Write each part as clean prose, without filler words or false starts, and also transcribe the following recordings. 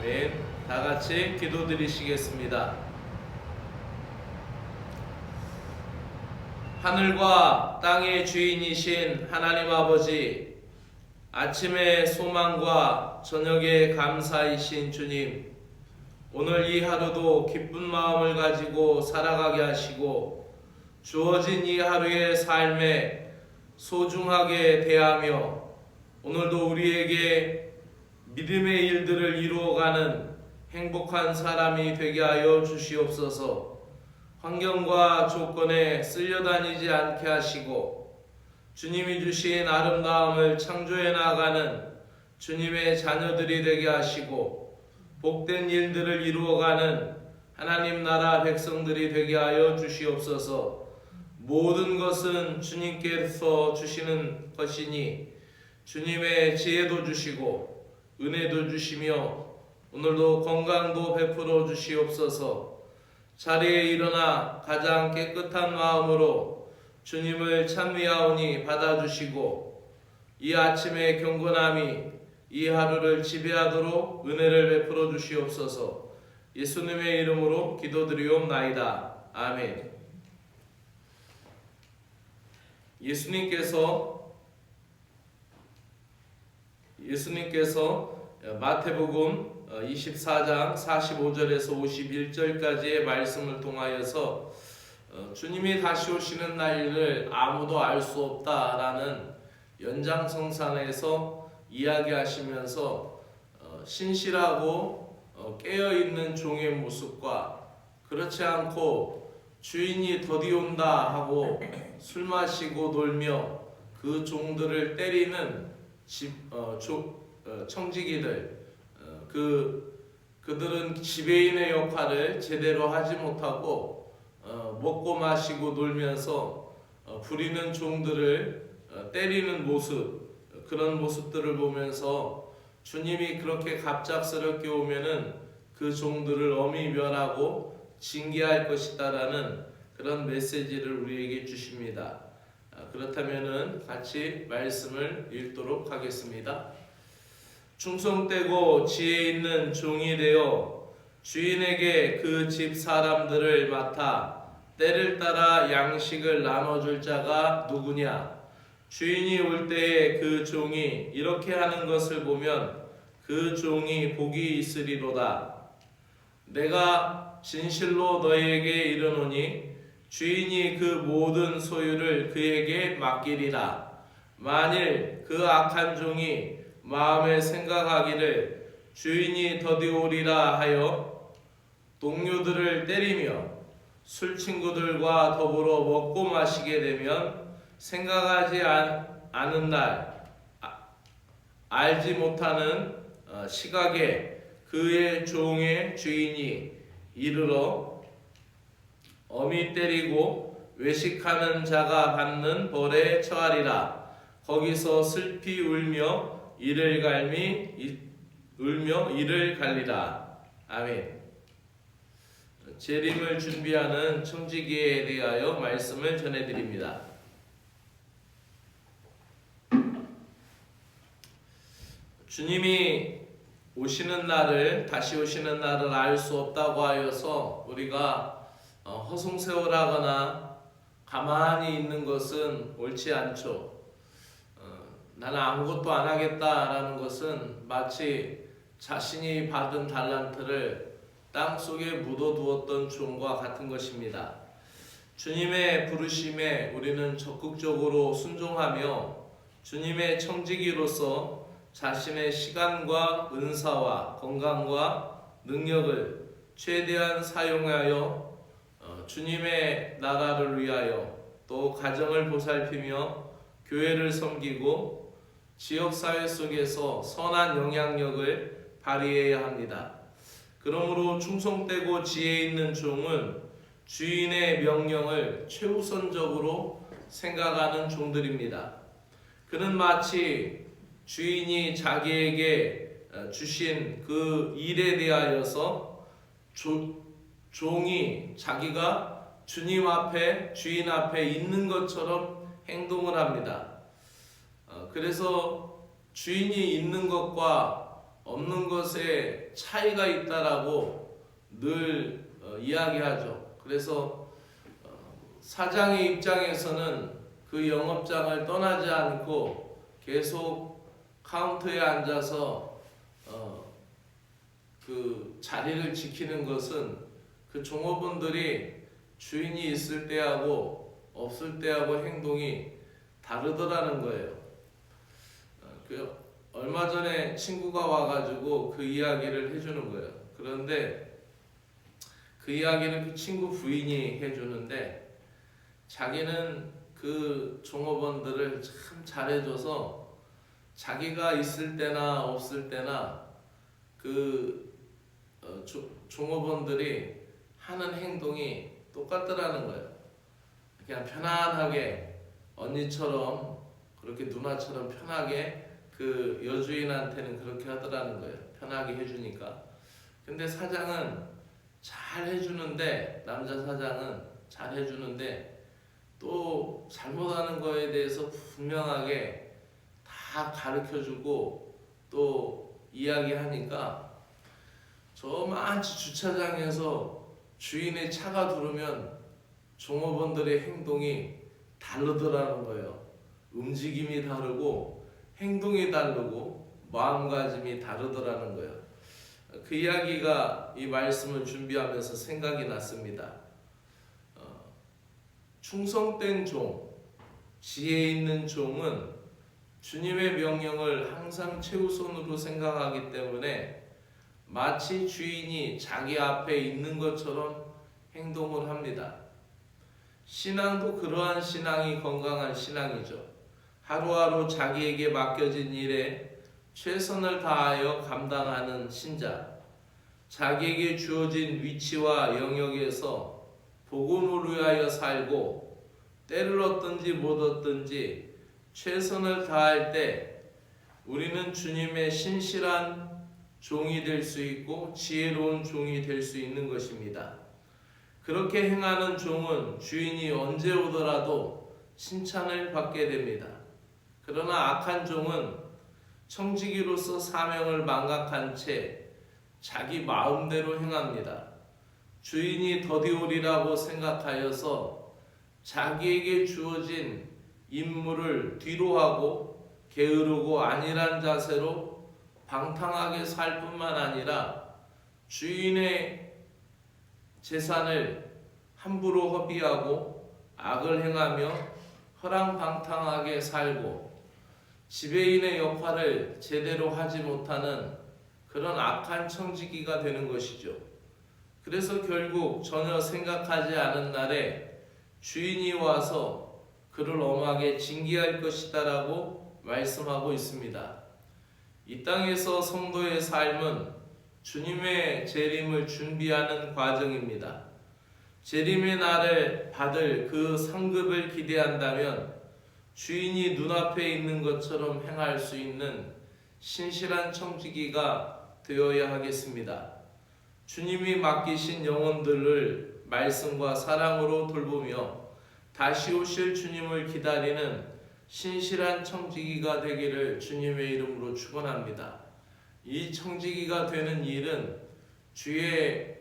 아멘. 다 같이 기도드리시겠습니다. 하늘과 땅의 주인이신 하나님 아버지, 아침의 소망과 저녁의 감사이신 주님, 오늘 이 하루도 기쁜 마음을 가지고 살아가게 하시고 주어진 이 하루의 삶에 소중하게 대하며 오늘도 우리에게 믿음의 일들을 이루어가는 행복한 사람이 되게 하여 주시옵소서. 환경과 조건에 쓸려다니지 않게 하시고 주님이 주신 아름다움을 창조해 나가는 주님의 자녀들이 되게 하시고 복된 일들을 이루어가는 하나님 나라 백성들이 되게 하여 주시옵소서. 모든 것은 주님께서 주시는 것이니 주님의 지혜도 주시고 은혜도 주시며 오늘도 건강도 베풀어 주시옵소서. 자리에 일어나 가장 깨끗한 마음으로 주님을 찬미하오니 받아주시고 이 아침의 경건함이 이 하루를 지배하도록 은혜를 베풀어 주시옵소서. 예수님의 이름으로 기도드리옵나이다. 아멘. 예수님께서 마태복음 24장 45절에서 51절까지의 말씀을 통하여서 주님이 다시 오시는 날을 아무도 알 수 없다라는 연장성산에서 이야기하시면서 신실하고 깨어있는 종의 모습과 그렇지 않고 주인이 더디 온다 하고 술 마시고 놀며 그 종들을 때리는 청지기들, 그들은 지배인의 역할을 제대로 하지 못하고 먹고 마시고 놀면서 부리는 종들을 때리는 모습, 그런 모습들을 보면서 주님이 그렇게 갑작스럽게 오면은 그 종들을 엄히 멸하고 징계할 것이다라는 그런 메시지를 우리에게 주십니다. 그렇다면은 같이 말씀을 읽도록 하겠습니다. 충성되고 지혜 있는 종이 되어 주인에게 그 집 사람들을 맡아 때를 따라 양식을 나눠줄 자가 누구냐? 주인이 올 때에 그 종이 이렇게 하는 것을 보면 그 종이 복이 있으리로다. 내가 진실로 너희에게 이르노니 주인이 그 모든 소유를 그에게 맡기리라. 만일 그 악한 종이 마음에 생각하기를 주인이 더디 오리라 하여 동료들을 때리며 술 친구들과 더불어 먹고 마시게 되면 생각하지 않은 날 알지 못하는 시각에 그의 종의 주인이 이르러 엄히 때리고 외식하는 자가 받는 벌에 처하리라. 거기서 슬피 울며 이를 갈리라. 아멘. 재림을 준비하는 청지기에 대하여 말씀을 전해드립니다. 주님이 다시 오시는 날을 알 수 없다고 하여서 우리가 허송세월하거나 가만히 있는 것은 옳지 않죠. 나는 아무것도 안 하겠다라는 것은 마치 자신이 받은 달란트를 땅속에 묻어두었던 종과 같은 것입니다. 주님의 부르심에 우리는 적극적으로 순종하며 주님의 청지기로서 자신의 시간과 은사와 건강과 능력을 최대한 사용하여 주님의 나라를 위하여 또 가정을 보살피며 교회를 섬기고 지역사회 속에서 선한 영향력을 발휘해야 합니다. 그러므로 충성되고 지혜 있는 종은 주인의 명령을 최우선적으로 생각하는 종들입니다. 그는 마치 주인이 자기에게 주신 그 일에 대하여서 종이 자기가 주님 앞에, 주인 앞에 있는 것처럼 행동을 합니다. 그래서 주인이 있는 것과 없는 것에 차이가 있다라고 늘 이야기하죠. 그래서 사장의 입장에서는 그 영업장을 떠나지 않고 계속 카운터에 앉아서 그 자리를 지키는 것은 그 종업원들이 주인이 있을 때하고 없을 때하고 행동이 다르더라는 거예요. 얼마 전에 친구가 와가지고 그 이야기를 해주는 거예요. 그런데 그 이야기는 그 친구 부인이 해주는데, 자기는 그 종업원들을 참 잘해줘서 자기가 있을 때나 없을 때나 그 종업원들이 하는 행동이 똑같더라는 거예요. 그냥 편안하게 언니처럼 그렇게 누나처럼 편하게 그 여주인한테는 그렇게 하더라는 거예요. 편하게 해주니까. 근데 사장은 잘 해주는데, 남자 사장은 잘 해주는데 또 잘못하는 거에 대해서 분명하게 다 가르쳐주고 또 이야기하니까 저만치 주차장에서 주인의 차가 들어오면 종업원들의 행동이 다르더라는 거예요. 움직임이 다르고 행동이 다르고 마음가짐이 다르더라는 거예요. 그 이야기가 이 말씀을 준비하면서 생각이 났습니다. 충성된 종, 지혜 있는 종은 주님의 명령을 항상 최우선으로 생각하기 때문에 마치 주인이 자기 앞에 있는 것처럼 행동을 합니다. 신앙도 그러한 신앙이 건강한 신앙이죠. 하루하루 자기에게 맡겨진 일에 최선을 다하여 감당하는 신자, 자기에게 주어진 위치와 영역에서 복음을 위하여 살고 때를 얻든지 못 얻든지 최선을 다할 때 우리는 주님의 신실한 종이 될 수 있고 지혜로운 종이 될 수 있는 것입니다. 그렇게 행하는 종은 주인이 언제 오더라도 칭찬을 받게 됩니다. 그러나 악한 종은 청지기로서 사명을 망각한 채 자기 마음대로 행합니다. 주인이 더디오리라고 생각하여서 자기에게 주어진 임무를 뒤로하고 게으르고 안일한 자세로 방탕하게 살 뿐만 아니라 주인의 재산을 함부로 허비하고 악을 행하며 허랑방탕하게 살고 지배인의 역할을 제대로 하지 못하는 그런 악한 청지기가 되는 것이죠. 그래서 결국 전혀 생각하지 않은 날에 주인이 와서 그를 엄하게 징계할 것이다 라고 말씀하고 있습니다. 이 땅에서 성도의 삶은 주님의 재림을 준비하는 과정입니다. 재림의 날을 받을 그 상급을 기대한다면 주인이 눈앞에 있는 것처럼 행할 수 있는 신실한 청지기가 되어야 하겠습니다. 주님이 맡기신 영혼들을 말씀과 사랑으로 돌보며 다시 오실 주님을 기다리는 신실한 청지기가 되기를 주님의 이름으로 축원합니다. 이 청지기가 되는 일은 주의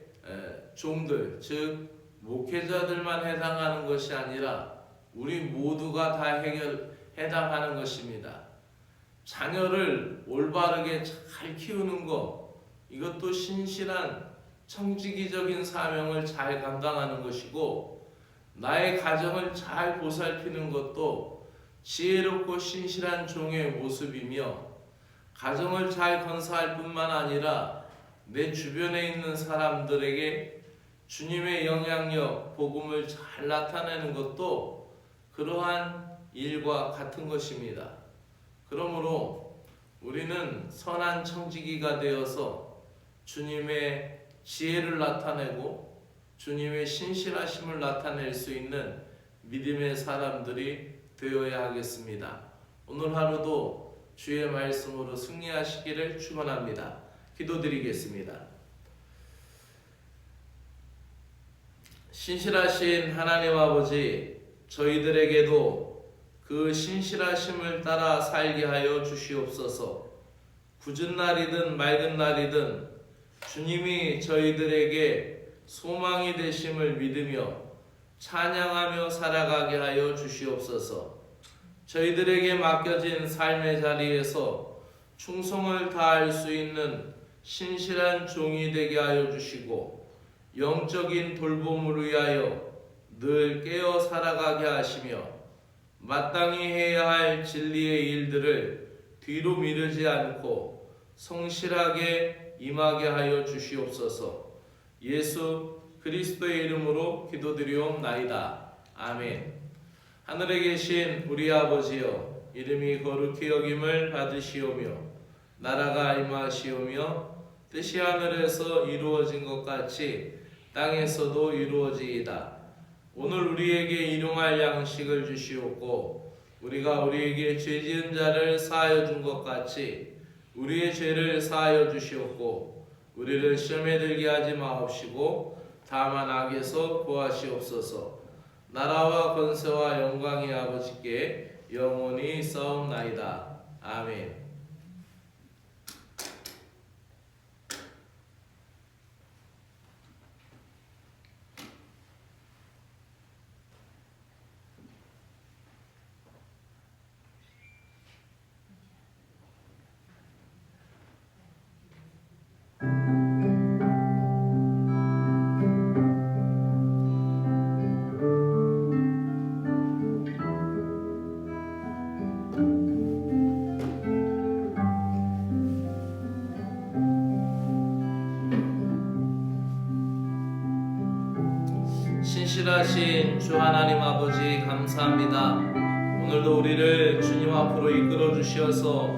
종들, 즉 목회자들만 해당하는 것이 아니라 우리 모두가 다 해당하는 것입니다. 자녀를 올바르게 잘 키우는 것, 이것도 신실한 청지기적인 사명을 잘 감당하는 것이고, 나의 가정을 잘 보살피는 것도 지혜롭고 신실한 종의 모습이며, 가정을 잘 건사할 뿐만 아니라 내 주변에 있는 사람들에게 주님의 영향력, 복음을 잘 나타내는 것도 그러한 일과 같은 것입니다. 그러므로 우리는 선한 청지기가 되어서 주님의 지혜를 나타내고 주님의 신실하심을 나타낼 수 있는 믿음의 사람들이 되어야 하겠습니다. 오늘 하루도 주의 말씀으로 승리하시기를 축원합니다. 기도드리겠습니다. 신실하신 하나님 아버지, 저희들에게도 그 신실하심을 따라 살게 하여 주시옵소서. 궂은 날이든 맑은 날이든 주님이 저희들에게 소망이 되심을 믿으며 찬양하며 살아가게 하여 주시옵소서. 저희들에게 맡겨진 삶의 자리에서 충성을 다할 수 있는 신실한 종이 되게 하여 주시고 영적인 돌봄을 위하여 늘 깨어 살아가게 하시며 마땅히 해야 할 진리의 일들을 뒤로 미루지 않고 성실하게 임하게 하여 주시옵소서. 예수 그리스도의 이름으로 기도드리옵나이다. 아멘. 하늘에 계신 우리 아버지여, 이름이 거룩히 여김을 받으시오며 나라가 임하시오며 뜻이 하늘에서 이루어진 것 같이 땅에서도 이루어지이다. 오늘 우리에게 일용할 양식을 주시옵고 우리가 우리에게 죄 지은 자를 사하여 준 것 같이 우리의 죄를 사하여 주시옵고 우리를 시험에 들게 하지 마옵시고 다만 악에서 구하시옵소서. 나라와 권세와 영광이 아버지께 영원히 있사옵나이다. 아멘. 신실하신 주 하나님 아버지 감사합니다. 오늘도 우리를 주님 앞으로 이끌어 주시어서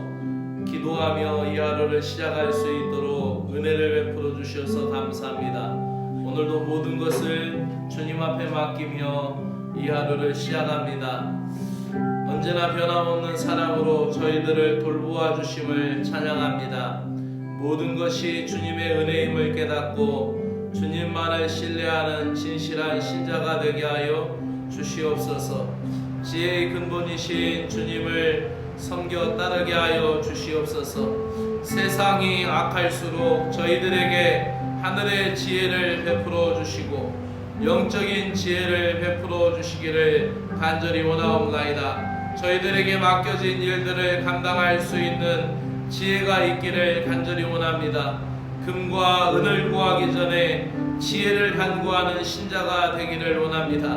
기도하며 이 하루를 시작할 수 있도록 은혜를 베풀어 주셔서 감사합니다. 오늘도 모든 것을 주님 앞에 맡기며 이 하루를 시작합니다. 언제나 변함없는 사랑으로 저희들을 돌보아 주심을 찬양합니다. 모든 것이 주님의 은혜임을 깨닫고 주님만을 신뢰하는 진실한 신자가 되게 하여 주시옵소서. 지혜의 근본이신 주님을 섬겨 따르게 하여 주시옵소서. 세상이 악할수록 저희들에게 하늘의 지혜를 베풀어 주시고 영적인 지혜를 베풀어 주시기를 간절히 원하옵나이다. 저희들에게 맡겨진 일들을 감당할 수 있는 지혜가 있기를 간절히 원합니다. 금과 은을 구하기 전에 지혜를 간구하는 신자가 되기를 원합니다.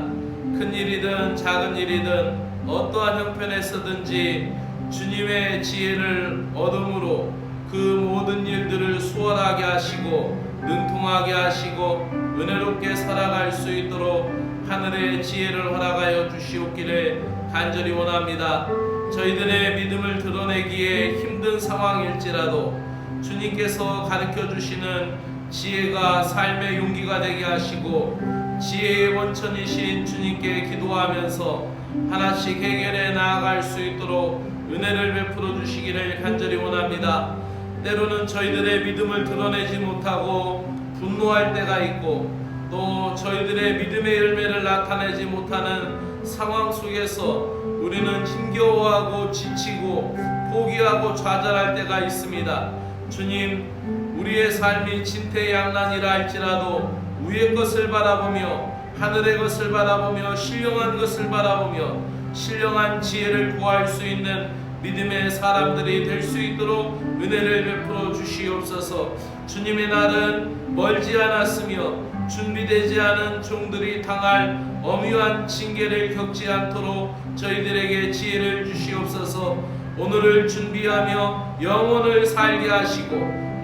큰 일이든 작은 일이든 어떠한 형편에서든지 주님의 지혜를 얻음으로 그 모든 일들을 수월하게 하시고 능통하게 하시고 은혜롭게 살아갈 수 있도록 하늘의 지혜를 허락하여 주시옵기를 간절히 원합니다. 저희들의 믿음을 드러내기에 힘든 상황일지라도 주님께서 가르쳐 주시는 지혜가 삶의 용기가 되게 하시고 지혜의 원천이신 주님께 기도하면서 하나씩 해결해 나아갈 수 있도록 은혜를 베풀어 주시기를 간절히 원합니다. 때로는 저희들의 믿음을 드러내지 못하고 분노할 때가 있고 또 저희들의 믿음의 열매를 나타내지 못하는 상황 속에서 우리는 힘겨워하고 지치고 포기하고 좌절할 때가 있습니다. 주님, 우리의 삶이 진퇴양난이라 할지라도 위의 것을 바라보며 하늘의 것을 바라보며 신령한 것을 바라보며 신령한 지혜를 구할 수 있는 믿음의 사람들이 될 수 있도록 은혜를 베풀어 주시옵소서. 주님의 날은 멀지 않았으며 준비되지 않은 종들이 당할 엄유한 징계를 겪지 않도록 저희들에게 지혜를 주시옵소서. 오늘을 준비하며 영혼을 살게 하시고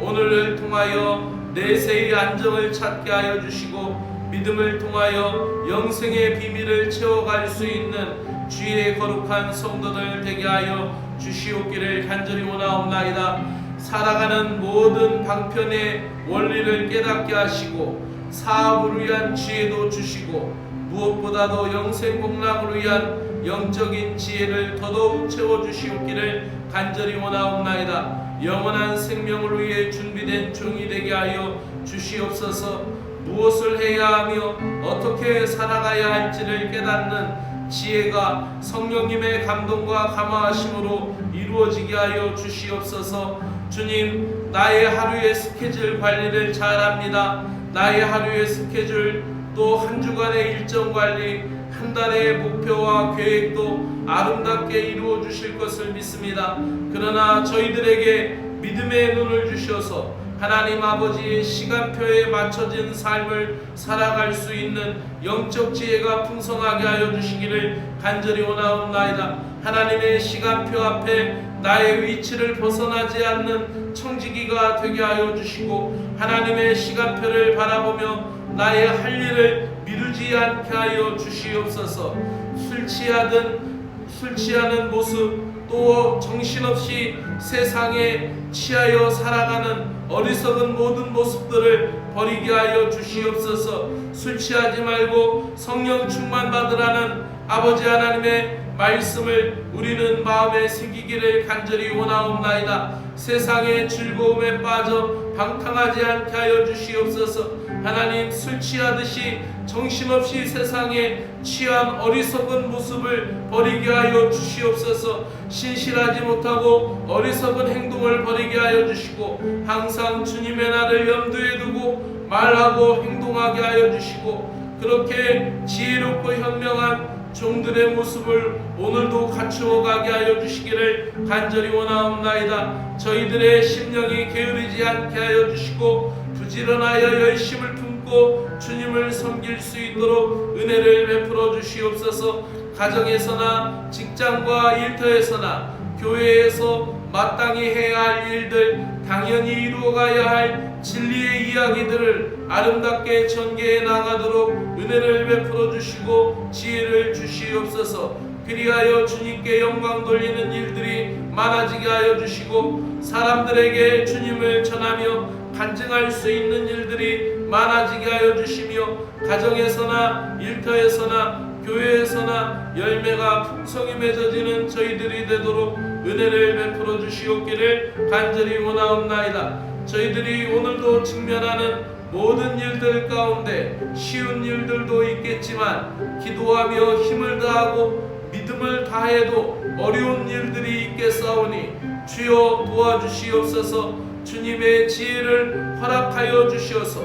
오늘을 통하여 내세의 안정을 찾게 하여 주시고 믿음을 통하여 영생의 비밀을 채워갈 수 있는 주의 거룩한 성도들 되게 하여 주시옵기를 간절히 원하옵나이다. 살아가는 모든 방편의 원리를 깨닫게 하시고 사업을 위한 지혜도 주시고 무엇보다도 영생 복락을 위한 영적인 지혜를 더더욱 채워주시옵기를 간절히 원하옵나이다. 영원한 생명을 위해 준비된 종이 되게 하여 주시옵소서. 무엇을 해야 하며 어떻게 살아가야 할지를 깨닫는 지혜가 성령님의 감동과 감화하심으로 이루어지게 하여 주시옵소서. 주님, 나의 하루의 스케줄 관리를 잘합니다. 나의 하루의 스케줄, 또 한 주간의 일정 관리, 한 달의 목표와 계획도 아름답게 이루어 주실 것을 믿습니다. 그러나 저희들에게 믿음의 눈을 주셔서 하나님 아버지의 시간표에 맞춰진 삶을 살아갈 수 있는 영적 지혜가 풍성하게 하여 주시기를 간절히 원하옵나이다. 하나님의 시간표 앞에 나의 위치를 벗어나지 않는 청지기가 되게 하여 주시고, 하나님의 시간표를 바라보며 나의 할 일을 미루지 않게 하여 주시옵소서. 술 취하는 모습, 또 정신없이 세상에 취하여 살아가는 어리석은 모든 모습들을 버리게 하여 주시옵소서. 술 취하지 말고 성령 충만 받으라는 아버지 하나님의 말씀을 우리는 마음에 새기기를 간절히 원하옵나이다. 세상의 즐거움에 빠져 방탕하지 않게 하여 주시옵소서. 하나님, 술 취하듯이 정신없이 세상에 취한 어리석은 모습을 버리게 하여 주시옵소서. 신실하지 못하고 어리석은 행동을 버리게 하여 주시고, 항상 주님의 날을 염두에 두고 말하고 행동하게 하여 주시고, 그렇게 지혜롭고 현명한 종들의 모습을 오늘도 갖추어 가게 하여 주시기를 간절히 원하옵나이다. 저희들의 심령이 게으르지 않게 하여 주시고, 부지런하여 열심을 품고 주님을 섬길 수 있도록 은혜를 베풀어 주시옵소서. 가정에서나 직장과 일터에서나 교회에서 마땅히 해야 할 일들, 당연히 이루어가야 할 진리의 이야기들을 아름답게 전개해 나가도록 은혜를 베풀어 주시고 지혜를 주시옵소서. 그리하여 주님께 영광 돌리는 일들이 많아지게 하여 주시고, 사람들에게 주님을 전하며 간증할 수 있는 일들이 많아지게 하여 주시며, 가정에서나 일터에서나 교회에서나 열매가 풍성히 맺어지는 저희들이 되도록 은혜를 베풀어 주시옵기를 간절히 원하옵나이다. 저희들이 오늘도 직면하는 모든 일들 가운데 쉬운 일들도 있겠지만, 기도하며 힘을 다하고 믿음을 다해도 어려운 일들이 있겠사오니 주여 도와주시옵소서. 주님의 지혜를 허락하여 주셔서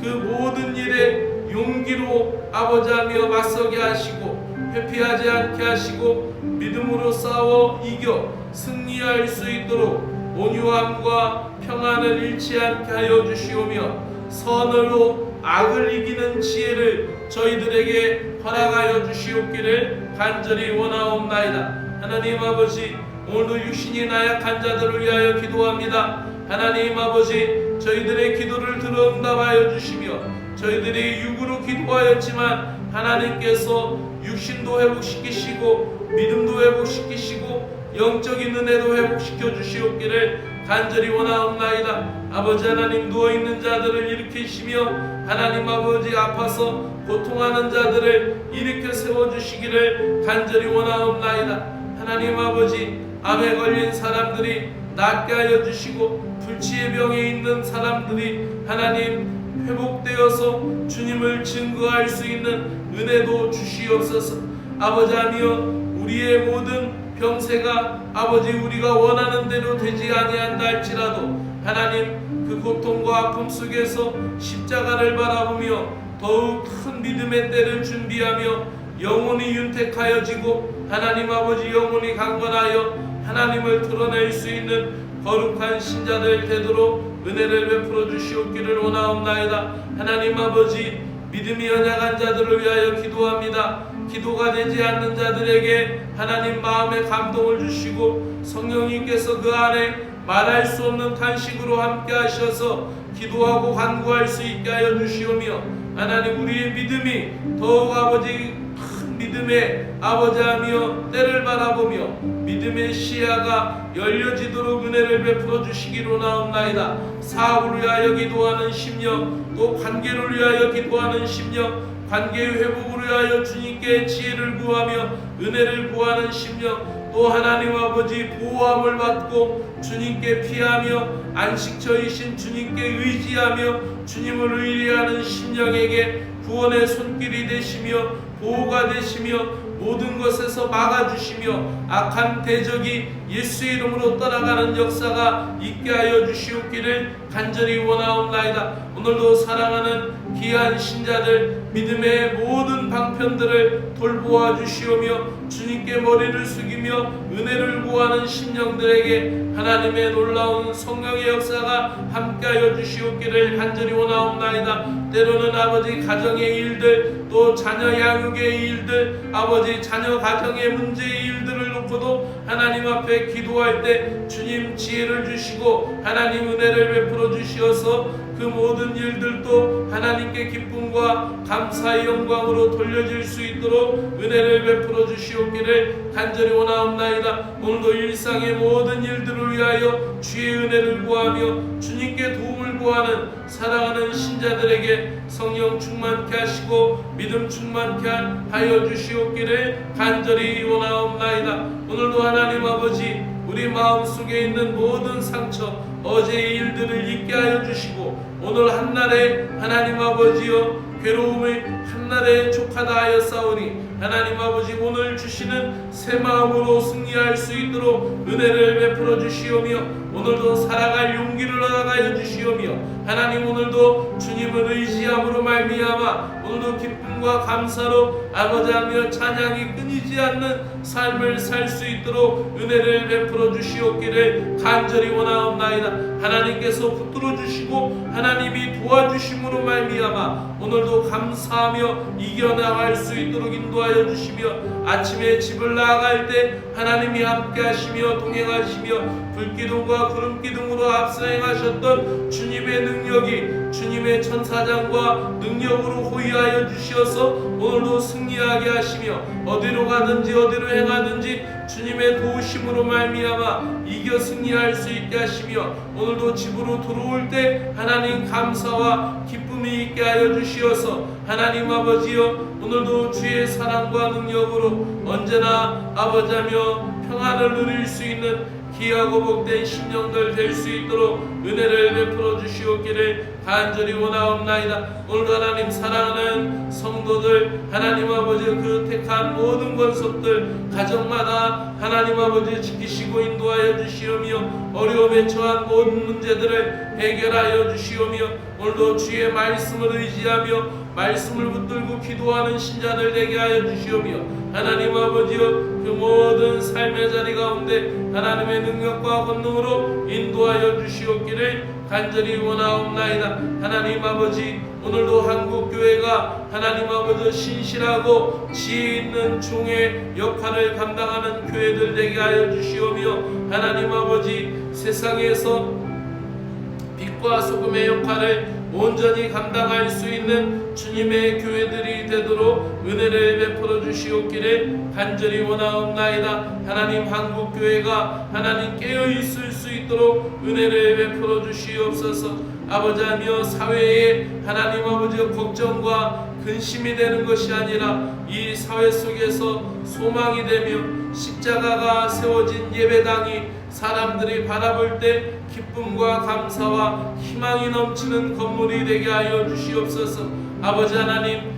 그 모든 일에 용기로 아버지하며 맞서게 하시고, 회피하지 않게 하시고, 믿음으로 싸워 이겨 승리할 수 있도록 온유함과 평안을 잃지 않게 하여 주시오며, 선으로 악을 이기는 지혜를 저희들에게 허락하여 주시옵기를 간절히 원하옵나이다. 하나님 아버지, 오늘도 육신이 나약한 자들을 위하여 기도합니다. 하나님 아버지, 저희들의 기도를 들어 응답하여 주시며, 저희들이 육으로 기도하였지만 하나님께서 육신도 회복시키시고 믿음도 회복시키시고 영적인 은혜도 회복시켜 주시옵기를 간절히 원하옵나이다. 아버지 하나님, 누워있는 자들을 일으키시며, 하나님 아버지, 아파서 고통하는 자들을 일으켜 세워주시기를 간절히 원하옵나이다. 하나님 아버지, 암에 걸린 사람들이 낫게 하여 주시고, 불치의 병에 있는 사람들이 하나님 회복되어서 주님을 증거할 수 있는 은혜도 주시옵소서. 아버지하며, 우리의 모든 병세가 아버지 우리가 원하는 대로 되지 아니한다 할지라도 하나님, 그 고통과 아픔 속에서 십자가를 바라보며 더욱 큰 믿음의 때를 준비하며 영혼이 윤택하여지고 하나님 아버지 영혼이 강건하여 하나님을 드러낼 수 있는 거룩한 신자들 되도록 은혜를 베풀어 주시옵기를 원하옵나이다. 하나님 아버지, 믿음이 연약한 자들을 위하여 기도합니다. 기도가 되지 않는 자들에게 하나님 마음의 감동을 주시고, 성령님께서 그 안에 말할 수 없는 탄식으로 함께 하셔서 기도하고 간구할 수 있게 하여 주시오며, 하나님 우리의 믿음이 더욱 아버지 큰 믿음의 아버지하며 때를 바라보며 믿음의 시야가 열려지도록 은혜를 베풀어 주시기로 원하옵나이다. 사업을 위하여 기도하는 심령, 또 관계를 위하여 기도하는 심령, 관계의 회복을 위하여 주님께 지혜를 구하며 은혜를 구하는 심령, 또 하나님 아버지 보호함을 받고 주님께 피하며 안식처이신 주님께 의지하며 주님을 의뢰하는 심령에게 구원의 손길이 되시며 보호가 되시며 모든 것에서 막아주시며 악한 대적이 예수의 이름으로 떠나가는 역사가 있게 하여 주시옵기를 간절히 원하옵나이다. 오늘도 사랑하는 귀한 신자들 믿음의 모든 방편들을 돌보아 주시오며 주님께 머리를 숙이며 은혜를 구하는 심령들에게 하나님의 놀라운 성령의 역사가 함께하여 주시옵기를 간절히 원하옵나이다. 때로는 아버지 가정의 일들, 또 자녀 양육의 일들, 아버지 자녀 가정의 문제의 일들을 놓고도 하나님 앞에 기도할 때 주님 지혜를 주시고 하나님 은혜를 베풀어 주시어서 그 모든 일들도 하나님께 기쁨과 감사의 영광으로 돌려질 수 있도록 은혜를 베풀어 주시옵기를 간절히 원하옵나이다. 오늘도 일상의 모든 일들을 위하여 주의 은혜를 구하며 주님께 도움을 구하는 사랑하는 신자들에게 성령 충만케 하시고 믿음 충만케 하여 주시옵기를 간절히 원하옵나이다. 오늘도 하나님 아버지 우리 마음속에 있는 모든 상처 어제의 일들을 잊게 하여 주시고 오늘 한날에 하나님 아버지여 괴로움의 한날에 족하다 하였사오니 하나님 아버지 오늘 주시는 새 마음으로 승리할 수 있도록 은혜를 베풀어 주시오며 오늘도 살아갈 용기를 허락하여 주시오며 하나님 오늘도 주님을 의지함으로 말미암아 오늘도 기쁨과 감사로 아버지하며 찬양이 끊이지 않는 삶을 살 수 있도록 은혜를 베풀어 주시옵기를 간절히 원하옵나이다. 하나님께서 붙들어 주시고 하나님이 도와주심으로 말미암아 오늘도 감사하며 이겨나갈 수 있도록 인도하여 주시며 아침에 집을 나아갈 때 하나님이 함께 하시며 동행하시며 불기둥과 구름기둥으로 앞서 행하셨던 주님의 능력이 주님의 천사장과 능력으로 호위하여 주시어서 오늘도 승리하게 하시며 어디로 가든지 어디로 행하든지 주님의 도우심으로 말미암아 이겨 승리할 수 있게 하시며 오늘도 집으로 들어올 때 하나님 감사와 기쁨이 있게 하여 주시어서 하나님 아버지여 오늘도 주의 사랑과 능력으로 언제나 아버지하며 평안을 누릴 수 있는 귀하고 복된 심령들 될 수 있도록 은혜를 베풀어 주시옵기를 간절히 원하옵나이다. 오늘도 하나님 사랑하는 성도들 하나님 아버지 그 택한 모든 권속들 가정마다 하나님 아버지 지키시고 인도하여 주시오며 어려움에 처한 모든 문제들을 해결하여 주시오며 오늘도 주의 말씀을 의지하며 말씀을 붙들고 기도하는 신자들 되게 하여 주시오며 하나님 아버지여 그 모든 삶의 자리 가운데 하나님의 능력과 권능으로 인도하여 주시옵기를 간절히 원하옵나이다. 하나님 아버지 오늘도 한국교회가 하나님 아버지 신실하고 지혜 있는 종의 역할을 감당하는 교회들 되게 하여 주시오며 하나님 아버지 세상에서 빛과 소금의 역할을 온전히 감당할 수 있는 주님의 교회들이 되도록 은혜를 베풀어 주시옵기를 간절히 원하옵나이다. 하나님 한국교회가 하나님 깨어있을 수 있도록 은혜를 베풀어 주시옵소서. 아버지하며 사회에 하나님 아버지 걱정과 근심이 되는 것이 아니라 이 사회 속에서 소망이 되며 십자가가 세워진 예배당이 사람들이 바라볼 때 기쁨과 감사와 희망이 넘치는 건물이 되게 하여 주시옵소서. 아버지 하나님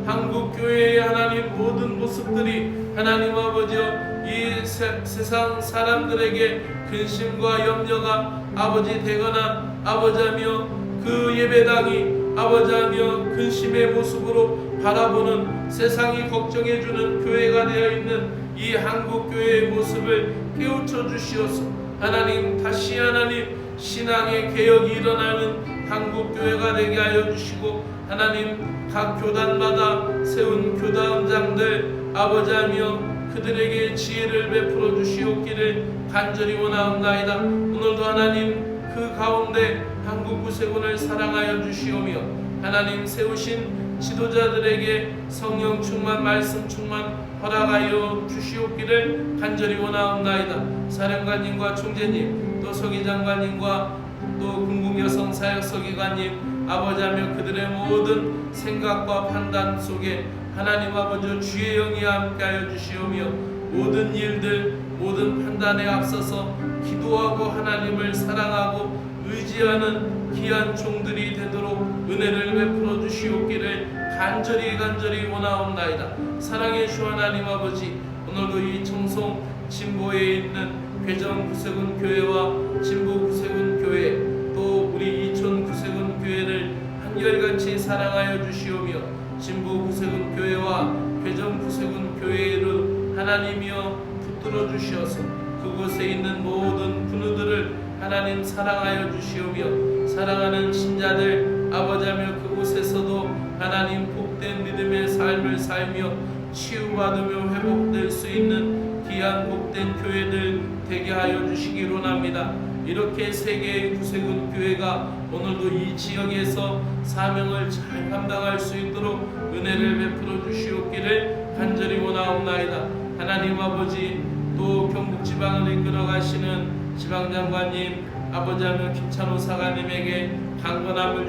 한국교회의 하나님 모든 모습들이 하나님 아버지여 이 세상 사람들에게 근심과 염려가 아버지 되거나 아버지하며 그 예배당이 아버지하며 근심의 모습으로 바라보는 세상이 걱정해주는 교회가 되어 있는 이 한국교회의 모습을 깨우쳐 주시옵소서. 하나님 다시 하나님 신앙의 개혁이 일어나는 한국교회가 되게 하여 주시고 하나님 각 교단마다 세운 교단장들 아버지하며 그들에게 지혜를 베풀어 주시옵기를 간절히 원하옵나이다. 오늘도 하나님 그 가운데 한국구세군을 사랑하여 주시오며 하나님 세우신 지도자들에게 성령 충만 말씀 충만 허락하여 주시옵기를 간절히 원하옵나이다. 사령관님과 총재님 또 서기장관님과 또 군국여성 사역서기관님 아버지하며 그들의 모든 생각과 판단 속에 하나님 아버지 주의 영이 함께하여 주시오며 모든 일들 모든 판단에 앞서서 기도하고 하나님을 사랑하고 의지하는 귀한 종들이 되도록 은혜를 베풀어 주시옵기를 간절히 원하옵나이다. 사랑의 주 하나님 아버지 오늘도 이 청송 진보에 있는 괴정 구세군 교회와 진보 구세군 교회, 또 우리 이촌 구세군 교회를 한결같이 사랑하여 주시오며, 진보 구세군 교회와 괴정 구세군 교회를 하나님이여 붙들어 주시어서 그곳에 있는 모든 분우들을 하나님 사랑하여 주시오며, 사랑하는 신자들 아버지하며 그곳에서도 하나님 복된 믿음의 삶을 살며 치유받으며 회복될 수 있는 귀한 복된 교회들 되게 하여 주시기로 합니다. 이렇게 세계의 구세군 교회가 오늘도 이 지역에서 사명을 잘 감당할 수 있도록 은혜를 베풀어 주시옵기를 간절히 원하옵나이다. 하나님 아버지, 또 경북지방을 이끌어 가시는 지방장관님 아버지하며 김찬호 사관님에게 강건함을